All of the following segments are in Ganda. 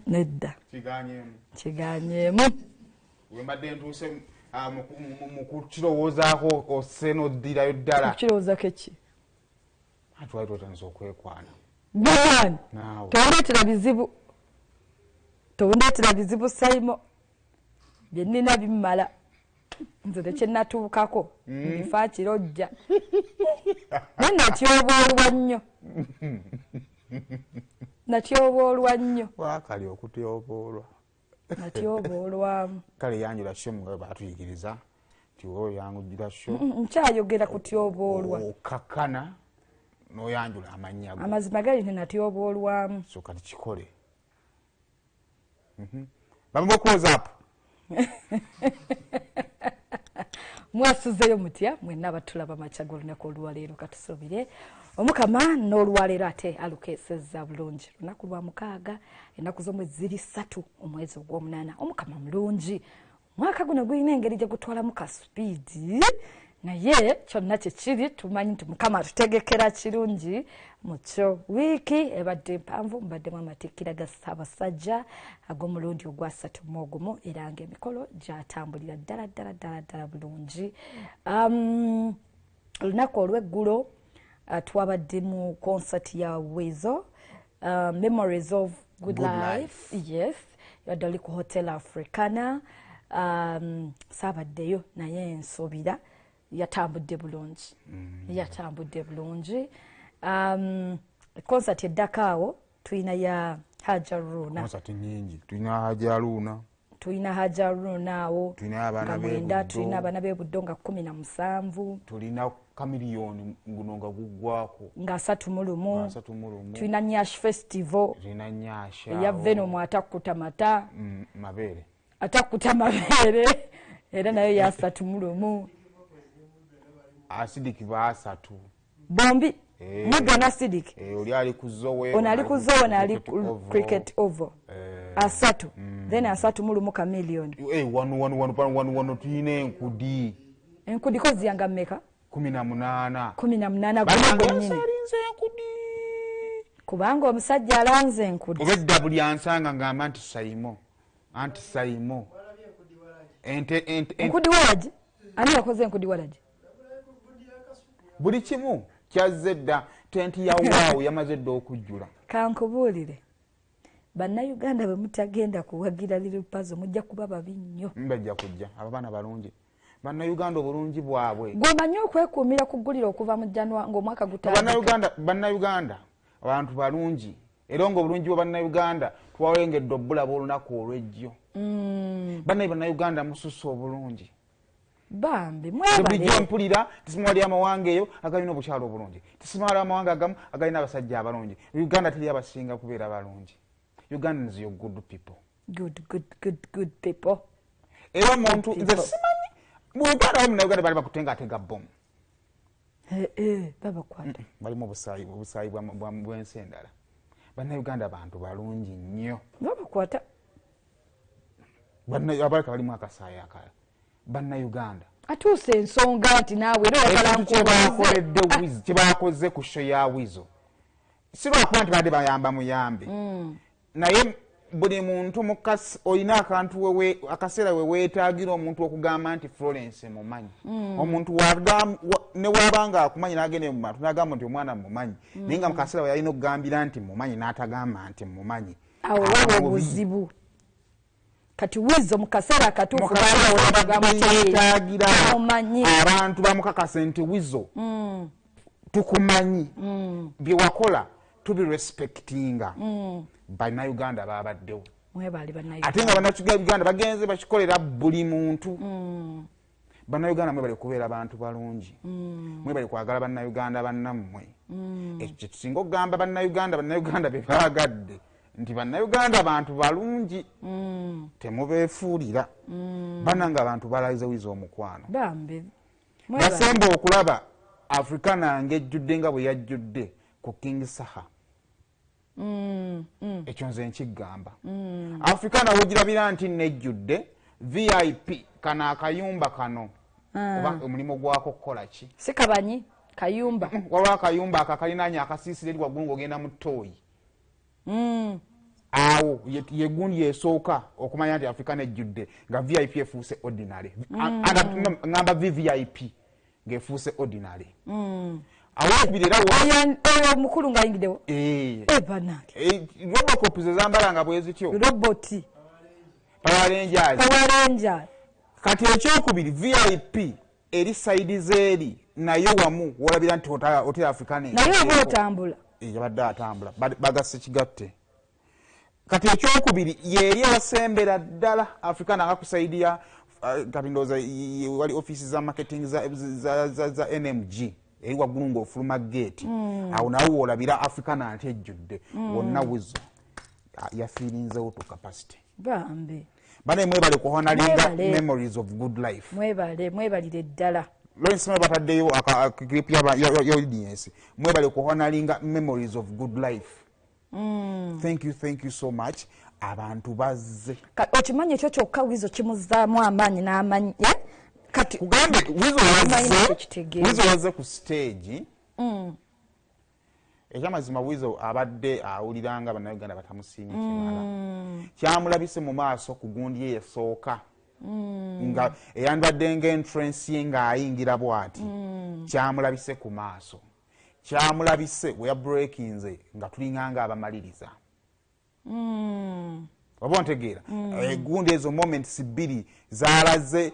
Nedda. Kiganyemu. Wembadde ntuuse mu kukirowoozaako oseno ddirayo ddala. Kukirowoozaako eki? Twali twetandise okwekwana. Bwani. Tondeetera bizibu. Tondeetera bizibu Saymore. Bye nnina bimmala. Nze tekyennatuukako. Bifa kirojja. Natyoboolwa nnyo. Natyoboolwa nnyo. Waakali okutyoboolwa. Natyoboolwamu. Kale yanjula sho nga baatuyigiriza nti oyo yanjula sho. Nkyayogera kutyoboolwa. Okakkana n'oyanjula amannya go. Amazima gali nti natyoboolwamu. So kati kikole. Bamwe close up. Mwasuzeyo mutya mwenna abatulaba makyago olunaku olwaleero katusobire omukama n'olwaleero ate alukeesezza bulungi lunaku lwa mukaaga ennaku z'omwezi ziri 3 omwezi ogw'omunaana omukama mulungi mwaka guno gulina engeri gye gutwalamu ka sipiidi naye kyonna kyekiri tumanyi nti mukama atutegekera kirungi mukyo wiiki ebadde mpanvu mubaddemu amatikkira ga Ssaabasajja ag'omulundi ogwa 31 era ng'emikolo gyatambulira ddala bulungi. Olunaku olw'eggulo twabadde mu concert ya Weasle, Memories of Good Life. Yes, yabadde oli ku Hotel Africana. Saabaddeyo naye nsubira yatambudde bulungi. Yatambudde bulungi. Concert eddakaawo tuyina ya Hajaruna. Concert nyingi. Tuyina Hajaruna. Tuyina Hajaruna awo. Tuyina abaana b'ebuddo. Tuyina abaana b'ebuddo nga 17. Tulina kamiliyoni guno nga guggwako. Nga 31. 31. Tuyina Nyash Festival. Tuyina Nyash. Ya Venom atakuta mata. Mabeere. Atakuta mabeere. Era nayo ya 31. Acidic ba 3. Bombi. Mugana acidic. Oli ali kuzowe. Ona ali kuzowe na ali cricket over. Asatu. Then asatu mulumu kamiliyoni. Wano tuyina enkudi. Enkudi ko ziyanga mmeka? 18. 18 guno nnyini. Kubanga omusajja alanze enkudi. Obedda buli ansanga ngamba anti Saymore. Enkudi walaji? Ani yakoze enkudi walaji? Buli kimu kyazze dda tenti ya waawo yamaze dda okujjula. Kankubuulire. Bannayuganda bwe mutagenda kuwagira Little Puzzle mujja kuba babi nnyo. Mbajja kujja abaana balungi. Bannayuganda obulungi bwabwe. Gwomanyi okwekuumira kuggulira okuva mu January ng'omwaka gutandika. Bannayuganda abantu balungi. Era ng'obulungi bwa bannayuganda twawengedde obbulaba olunaku olw'ejjo. Bannayuganda mususse obulungi. Bambi mwebale. Bulijjo mpulira tisimwali amawanga eyo agalina obukyalo obulungi. Tisimwali amawanga agamu agalina abasajja abalungi. Uganda teri abasinga kubeera balungi. Ugandans are good people. Good people. Era omuntu nze simanyi mu Uganda wamu na Uganda bali bakutenga atega bomu. Babakwata. Balimu obusaayi bw'ensi endala. Bannayuganda abantu balungi nnyo. Babakwata. Abaleka balimu akasaayi akala. Bannayuganda. Atuuse ensonga nti naawe era oyagala nkyebakoledde Weasle kyebakoze ku show ya Weasle. Si lwakuba nti badde bayamba muyambe. Naye buli muntu olina akantu akaseera we weetaagira omuntu okugamba nti Florence mumanyi. Omuntu ne wabanga akumanyi n'agenda mu bantu n'agamba nti omwana mumanyi. Naye nga mu kaseera we yalina okugambira nti mumanyi n'atagamba nti mumanyi. Awo waba obuzibu. Kati Weasle mu kaseera akatuufu weetaagira abantu bamukakase nti Weasle tukumanyi bye wakola tubi respectinga. Bannayuganda babaddewo. Mwebali bannayuganda. Ate nga bannayuganda bagenze bakikolera buli muntu. Bannayuganda mwebali kubeera abantu balungi. Mwebali kwagala bannayuganda bannammwe. Ekyo tusinga okugamba bannayuganda be baagadde nti bannayuganda abantu balungi. Temubeefuulira. Bannanga abantu balaze Weasle omukwano. Bambi. Basemba okulaba Africana ng'ejjudde nga bwe yajjudde ku King Saha. Ekyo nze nkigamba. Africana wogirabira nti nejjudde VIP kana akayumba kano. Oba omulimu gwako kukola ki? Si kabanyi kayumba. Waliwo akayumba akakalinaanya akasiisira eri waggulu ng'ogenda mu ttooyi. awo ye gundi esooka okumanya nti Africana ejjudde nga VIP efuuse ordinary ngamba VVIP ng'efuuse ordinary awokubiri era oyo omukulu ng'ayingidewo banange robocop ze zambalanga bwe zityo roboti Power Rangers kati ekyokubiri VIP eri side zeeri nayo wamu wolabira nti hotel Africana naye oba otambula yabadde atambula bagasse kigatte kati ekyokubiri yeri abasembera ddala Africana nga kusaidia kati ndowooza wali office za marketing za NMG eri waggulu ng'ofuluma gate awo nawe woolabira Africana nti ejjudde wonna Weasle yafiirinzewo to capacity bambi bane mwebale kuhonalinga memories of good life mwebalire ddala Lawrence mwe bataddeyo clip ya audience mwebale kuhonalinga memories of good life thank you so much abantu bazze okimanya ekyo kyokka Weasle kimuzaamu amaanyi n'amanyi kati kugambe Weasle wazze ku stage ekyamazima Weasle abadde awuliranga bannayuganda batamusiimye kimala kyamulabise mu maaso ku gundi ye esooka nga eyandibadde ng'entrance ye ng'ayingira bw'ati kyamulabise ku maaso kyamulabise we yabreakinze nga tulinganga abamaliriza oba ontegeera egundi ezo moments bbiri zaalaze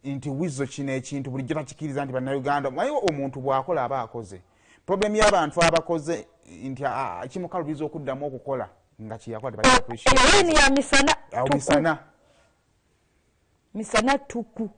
nti Weasle kino ekintu bulijjo takikiriza nti bannayuganda naye omuntu bw'akola aba akoze problem y'abantu abakoze nti kimukalubiza okuddamu okukola nga kyeyakola ya misana tuku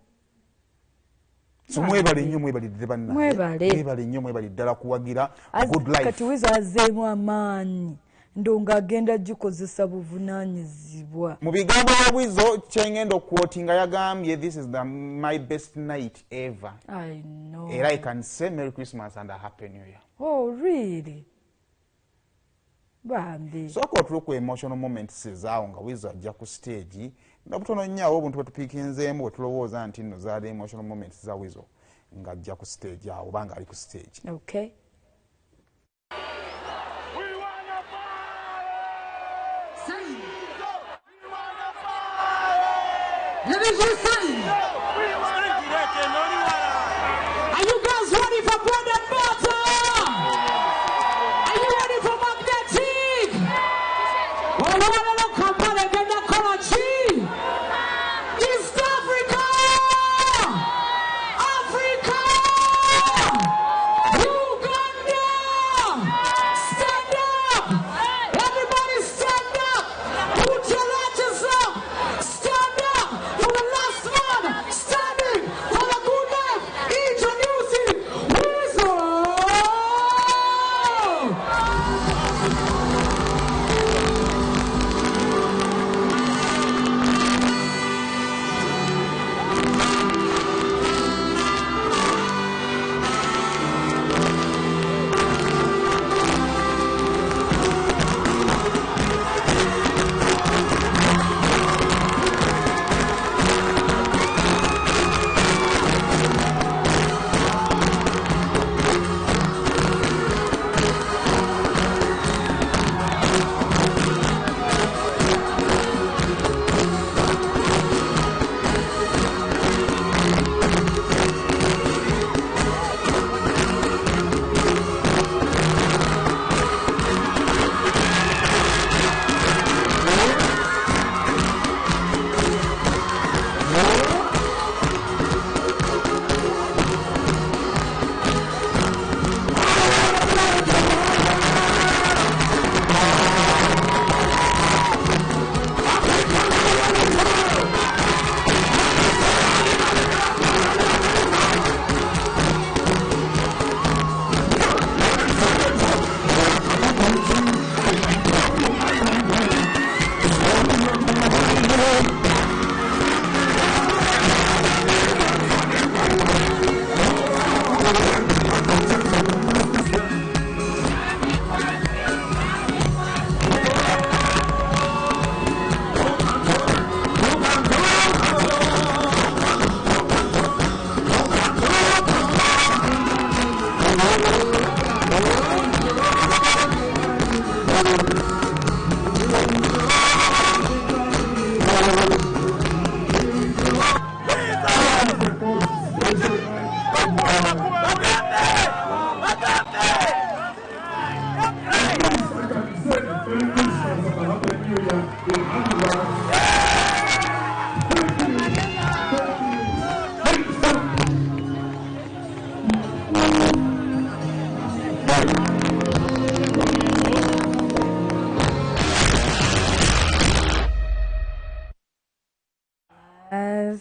so mwebale nnyo mwebalidde mwebale nnyo mwebali ddala kuwagira good life kati Weasle azeemu amaanyi ndonga agenda gikozesa buvunaanyizibwa mu bigambo bya Weasle kyengenda okwotinga yagambye this is my best night ever I know era I can say Merry Christmas and a Happy New Year. Oh really bambi sooka otulo ku emotional moments zaawo nga Weasle ajja ku stage nga butono nnyo obuntu bwetupiikinzeemu bwe tulowooza nti nno zaali emotional moments za Weasle nga ajja ku stage awo oba nga ali ku stage. Okay. Let me just say, are you guys ready for bread and butter? Are you ready for magnetic? Well, what a look company can you call a G? East Africa! Africa! Uganda! Stand up! Everybody stand up! Put your lighters up! Stand up! For the last one! Stand it!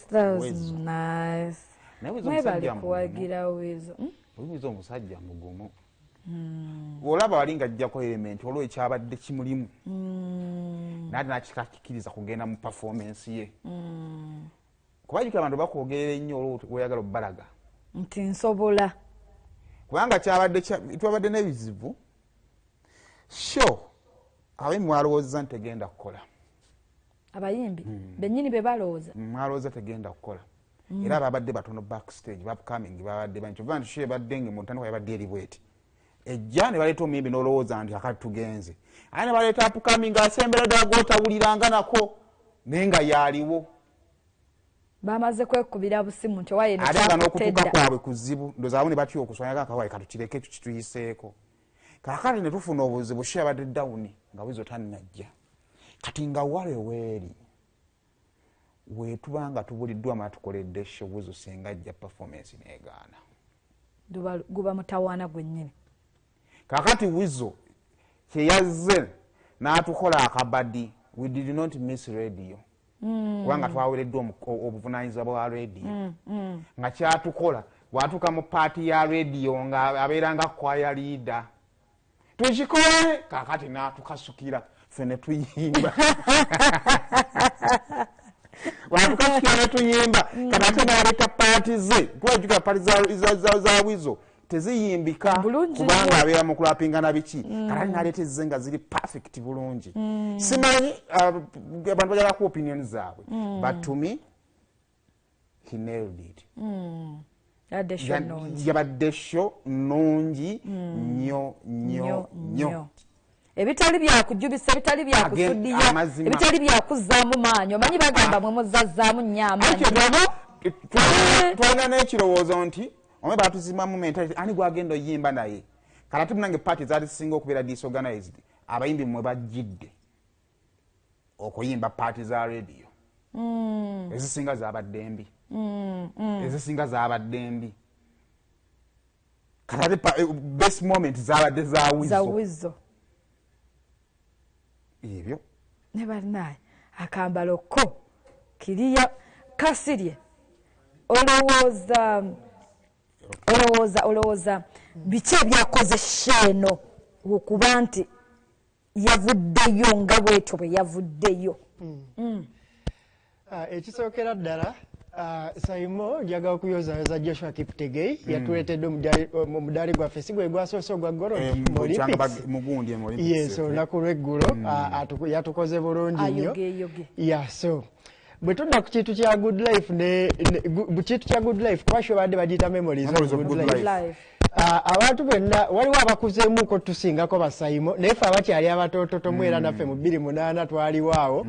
That was nice. Mwebale kuwagira Weasle. Weasle omusajja mugumu. Olaba walinga ajjako element olwo ekyabadde kimulimu. Nadi nakikakikiriza kugenda mu performance ye. Kuba jikira abantu bakwogerera ennyo olwo oyagala obbalaga. Nti nsobola. Kubanga kyabadde twabadde n'ebizibu. Sure. Abe mwalowooza ntegenda kukola. Abayimbi bennyini be balowooza. Mwalowooza tegenda kukola. Era babadde batono backstage upcoming babadde bancho bantu she badenge mu ntandikwa yabadde eri bweti. Ejja ne baleeta omuyimbi n'olowooza nti akati tugenze. Ate ne baleeta upcoming asembera ddala gw'otawuliranga nako naye nga yaaliwo. Bamaze kwekubira busimu nti waye ate nga n'okutuuka kwabwe kuzibu ndowooza awo ne batya okuswanya kawaye katukireke tukituyiseeko. Kaakati ne tufuna obuzibu she yabadde dawuni nga Weasle tannajja. Kati nga wale weeri wetubanga tubuliddwa amatukoledde show Weasle singa ajja performance neegaana. Guba mutawaana gwennyini. Kakati Weasle kyeyazze n'atukola akabadi. We did not miss radio. Kubanga twawereddwa obuvunaanyizibwa bwa radio. Nga kyatukola watuuka mu paati ya radio nga abeera nga choir leader. Tukikole kakati n'atukasukira ffe ne tuyimba. Watukasukira ne tuyimba kati ate n'aleeta paati ze twajjuka paati za Weasle teziyimbika kubanga abeera mu kulapinga na biki kati n'aleeta ezze nga ziri perfect bulungi. Simanyi abantu bajala ku opinion zaabwe but to me he nailed it. Yabadde show nungi nnyo. Ebitali byakujubisa, ebitali byakusuddiya, ebitali byakuzaamu maanyi. Omanyi bagamba mwe muzazzaamu nnyo amaanyi. Twalina n'ekirowoozo nti omwe baatuzimamu mentality ani gwagenda oyimba naye. Kati ate munange paati zaali zisinga okubeera disorganized. Abayimbi mwe bajjidde okuyimba paati za radio. Ezisinga zaabadde mbi. Ezisinga zaabadde mbi. Kati ate best moment zaabadde za Weasle. Ebyo ne balinaye akambalo ko kiriya kasirye olowooza biki ebyakoze sheeno okuba nti yavuddeyo nga bwetyo bwe yavuddeyo. Ekisookera ddala Saymore njagala okuyozayoza Joshua Kiptegei yatuleetedde omudaali gwaffe si gwe gwasoose ogwa golf mu Olympics. Yes, olunaku lw'eggulo yatukoze bulungi nnyo. So bwe tudda ku kintu kya good life kintu kya good life kwasho badde bagiyita memories of good life. Abantu bonna waliwo abakuzeemuuko tusingako ba Saymore naye ffe abakyali abatoototo mwera naffe mu 28 twaliwaawo.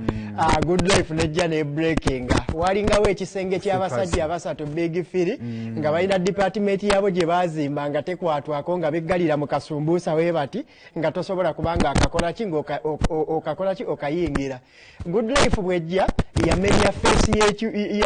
Good life nejja ne breaking walingawo ekisenge ky'abasajja abasatu big firi nga balina department yabo gye baazimba nga tekwatwako nga beggalira mu kasumbuusa we bati nga tosobola kubanga akakola ki okakola ki okayingira. Good life bwejja yamenya face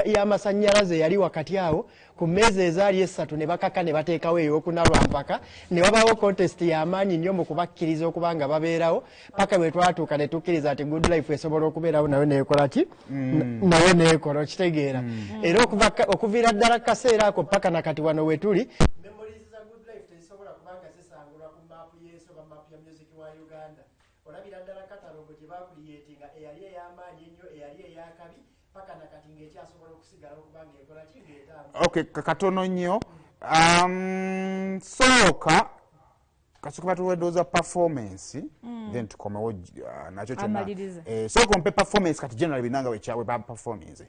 y'amasannyalaze yali wakati awo ku mmeeza ezaali essatu ne bakaka ne bateekawo ey'okunalwa mpaka ne wabawo contest y'amaanyi nnyo mu kubakkiriza okubanga babeerawo paka bwe twatuuka ne tukkiriza ati good life esobola okubeerawo nayo neekola ki nayo neekola okitegeera. Era okuviira ddala kaseera ako paka nakati wano we tuli memories za good life tezisobola kubanga zisangulwa ku maapu y'ensoma maapu ya music wa Uganda. Olabira ddala katalogo gye baakuliyeetinga eyali ey'amaanyi ennyo eyali ey'akabi paka nakati ng'ekyasobola okusigala okubanga ekola ki ng'etambula. Okay, katono nnyo. Sooka kasooka batuwedooza performance then tukomewo nakyo kyonna. Sooka ompe performance kati generally binanga we ba performance.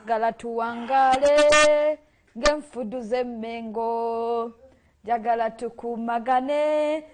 Jagala tuwangale ngenfudu z'emmengo jagala tukumagane